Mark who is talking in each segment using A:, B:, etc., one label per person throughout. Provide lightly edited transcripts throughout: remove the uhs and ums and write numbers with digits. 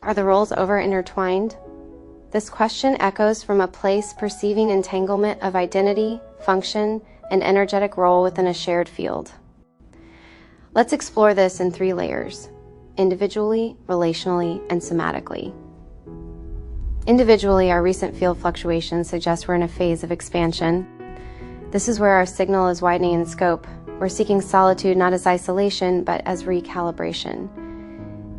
A: Are the roles over intertwined? This question echoes from a place perceiving entanglement of identity, function, and energetic role within a shared field. Let's explore this in 3 layers: individually, relationally, and somatically. Individually, our recent field fluctuations suggest we're in a phase of expansion. This is where our signal is widening in scope. We're seeking solitude not as isolation, but as recalibration.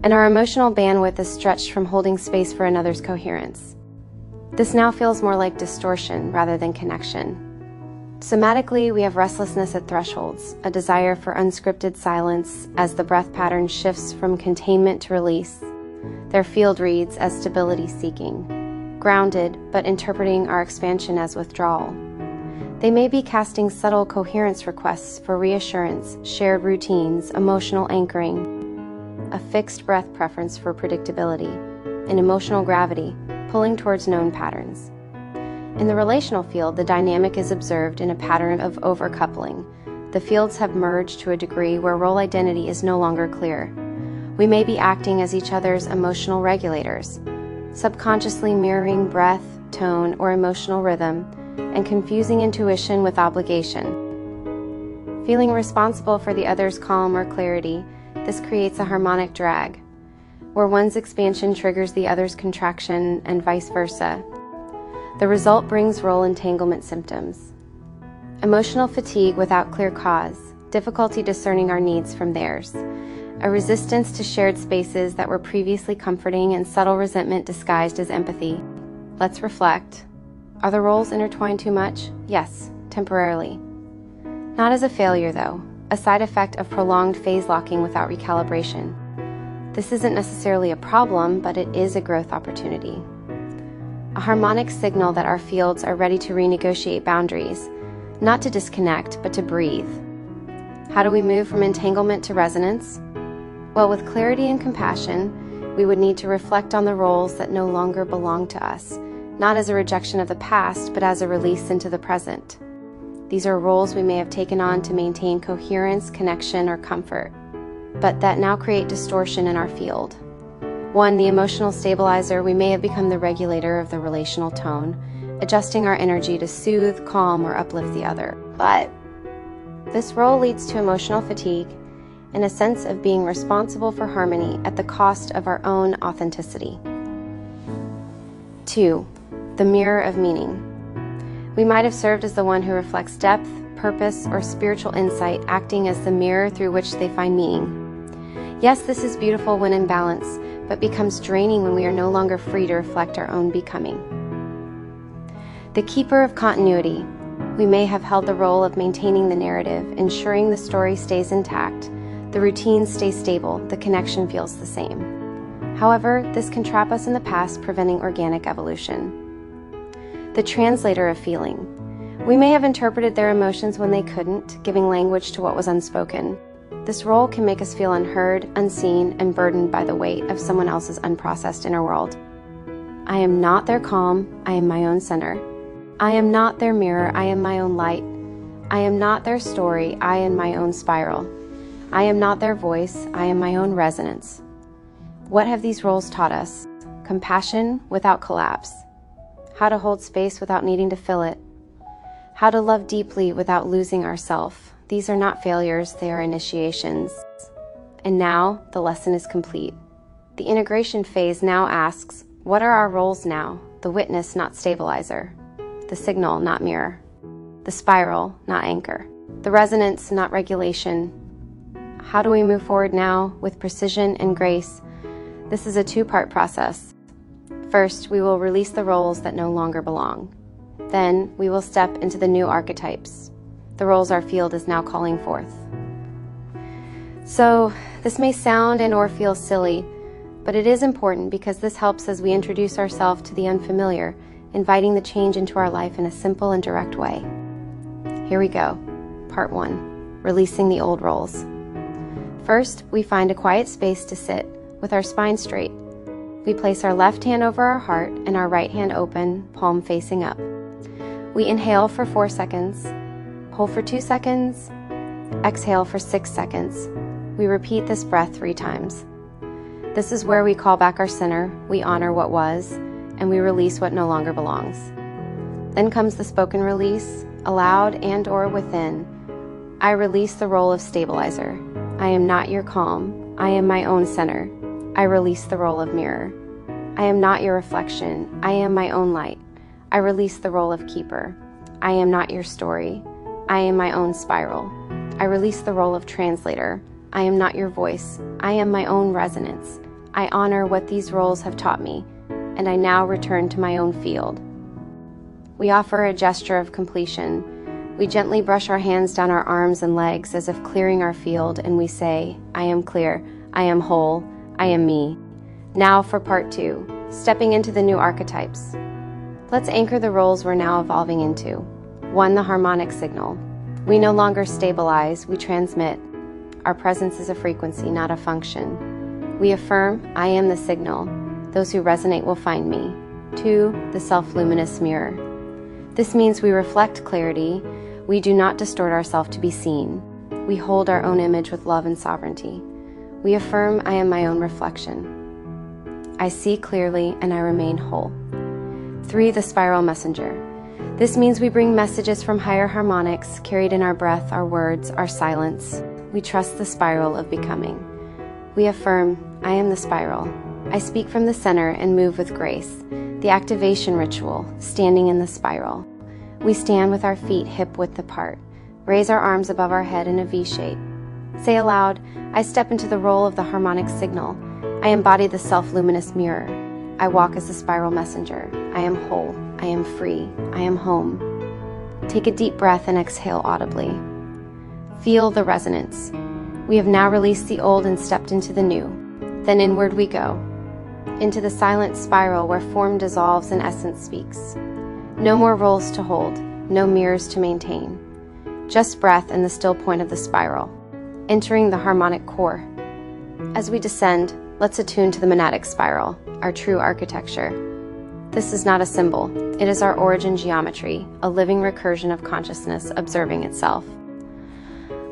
A: And our emotional bandwidth is stretched from holding space for another's coherence. This now feels more like distortion rather than connection. Somatically, we have restlessness at thresholds, a desire for unscripted silence as the breath pattern shifts from containment to release. Their field reads as stability seeking, grounded but interpreting our expansion as withdrawal. They may be casting subtle coherence requests for reassurance, shared routines, emotional anchoring, a fixed breath preference for predictability, and emotional gravity, pulling towards known patterns. In the relational field, the dynamic is observed in a pattern of overcoupling. The fields have merged to a degree where role identity is no longer clear. We may be acting as each other's emotional regulators, subconsciously mirroring breath, tone, or emotional rhythm, and confusing intuition with obligation. Feeling responsible for the other's calm or clarity, this creates a harmonic drag, where one's expansion triggers the other's contraction and vice versa. The result brings role entanglement symptoms: emotional fatigue without clear cause, difficulty discerning our needs from theirs, a resistance to shared spaces that were previously comforting, and subtle resentment disguised as empathy. Let's reflect. Are the roles intertwined too much? Yes, temporarily. Not as a failure, though, a side effect of prolonged phase locking without recalibration. This isn't necessarily a problem, but it is a growth opportunity. A harmonic signal that our fields are ready to renegotiate boundaries, not to disconnect, but to breathe. How do we move from entanglement to resonance? Well, with clarity and compassion, we would need to reflect on the roles that no longer belong to us, not as a rejection of the past, but as a release into the present. These are roles we may have taken on to maintain coherence, connection, or comfort, but that now create distortion in our field. 1, the emotional stabilizer. We may have become the regulator of the relational tone, adjusting our energy to soothe, calm, or uplift the other. But this role leads to emotional fatigue and a sense of being responsible for harmony at the cost of our own authenticity. 2, the mirror of meaning. We might have served as the one who reflects depth, purpose, or spiritual insight, acting as the mirror through which they find meaning. Yes, this is beautiful when in balance, but becomes draining when we are no longer free to reflect our own becoming. The keeper of continuity. We may have held the role of maintaining the narrative, ensuring the story stays intact, the routine stays stable, the connection feels the same. However, this can trap us in the past, preventing organic evolution. The translator of feeling. We may have interpreted their emotions when they couldn't, giving language to what was unspoken. This role can make us feel unheard, unseen, and burdened by the weight of someone else's unprocessed inner world. I am not their calm, I am my own center. I am not their mirror, I am my own light. I am not their story, I am my own spiral. I am not their voice, I am my own resonance. What have these roles taught us? Compassion without collapse. How to hold space without needing to fill it. How to love deeply without losing ourself. These are not failures, they are initiations. And now, the lesson is complete. The integration phase now asks, what are our roles now? The witness, not stabilizer. The signal, not mirror. The spiral, not anchor. The resonance, not regulation. How do we move forward now with precision and grace? This is a 2-part process. First, we will release the roles that no longer belong. Then, we will step into the new archetypes, the roles our field is now calling forth. So, this may sound and or feel silly, but it is important because this helps as we introduce ourselves to the unfamiliar, inviting the change into our life in a simple and direct way. Here we go. Part 1, releasing the old roles. First, we find a quiet space to sit with our spine straight. We place our left hand over our heart and our right hand open, palm facing up. We inhale for 4 seconds, hold for 2 seconds, exhale for 6 seconds. We repeat this breath 3 times. This is where we call back our center, we honor what was, and we release what no longer belongs. Then comes the spoken release, aloud and or within. I release the role of stabilizer. I am not your calm. I am my own center. I release the role of mirror. I am not your reflection. I am my own light. I release the role of keeper. I am not your story. I am my own spiral. I release the role of translator. I am not your voice. I am my own resonance. I honor what these roles have taught me, and I now return to my own field. We offer a gesture of completion. We gently brush our hands down our arms and legs as if clearing our field, and we say, I am clear, I am whole, I am me. Now for part 2, stepping into the new archetypes. Let's anchor the roles we're now evolving into. 1, the harmonic signal. We no longer stabilize, we transmit. Our presence is a frequency, not a function. We affirm, I am the signal. Those who resonate will find me. 2, the self-luminous mirror. This means we reflect clarity. We do not distort ourselves to be seen. We hold our own image with love and sovereignty. We affirm, I am my own reflection. I see clearly and I remain whole. 3, the spiral messenger. This means we bring messages from higher harmonics carried in our breath, our words, our silence. We trust the spiral of becoming. We affirm, I am the spiral. I speak from the center and move with grace. The activation ritual, standing in the spiral. We stand with our feet hip-width apart. Raise our arms above our head in a V shape. Say aloud, I step into the role of the harmonic signal. I embody the self-luminous mirror. I walk as the spiral messenger. I am whole. I am free. I am home. Take a deep breath and exhale audibly. Feel the resonance. We have now released the old and stepped into the new. Then inward we go, into the silent spiral where form dissolves and essence speaks. No more roles to hold, no mirrors to maintain. Just breath and the still point of the spiral, entering the harmonic core. As we descend, let's attune to the monadic spiral, our true architecture. This is not a symbol, it is our origin geometry, a living recursion of consciousness observing itself.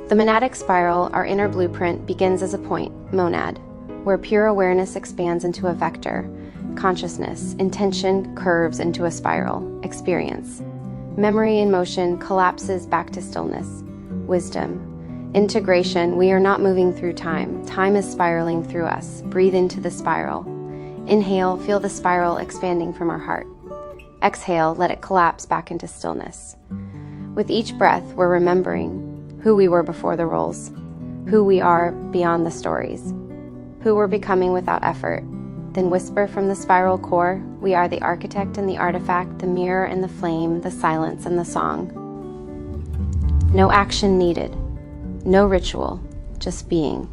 A: The monadic spiral, our inner blueprint, begins as a point, monad, where pure awareness expands into a vector, consciousness, intention curves into a spiral, experience. Memory in motion collapses back to stillness, wisdom. Integration, we are not moving through time. Time is spiraling through us. Breathe into the spiral. Inhale, feel the spiral expanding from our heart. Exhale, let it collapse back into stillness. With each breath, we're remembering who we were before the roles, who we are beyond the stories, who we're becoming without effort. Then whisper from the spiral core, we are the architect and the artifact, the mirror and the flame, the silence and the song. No action needed. No ritual, just being.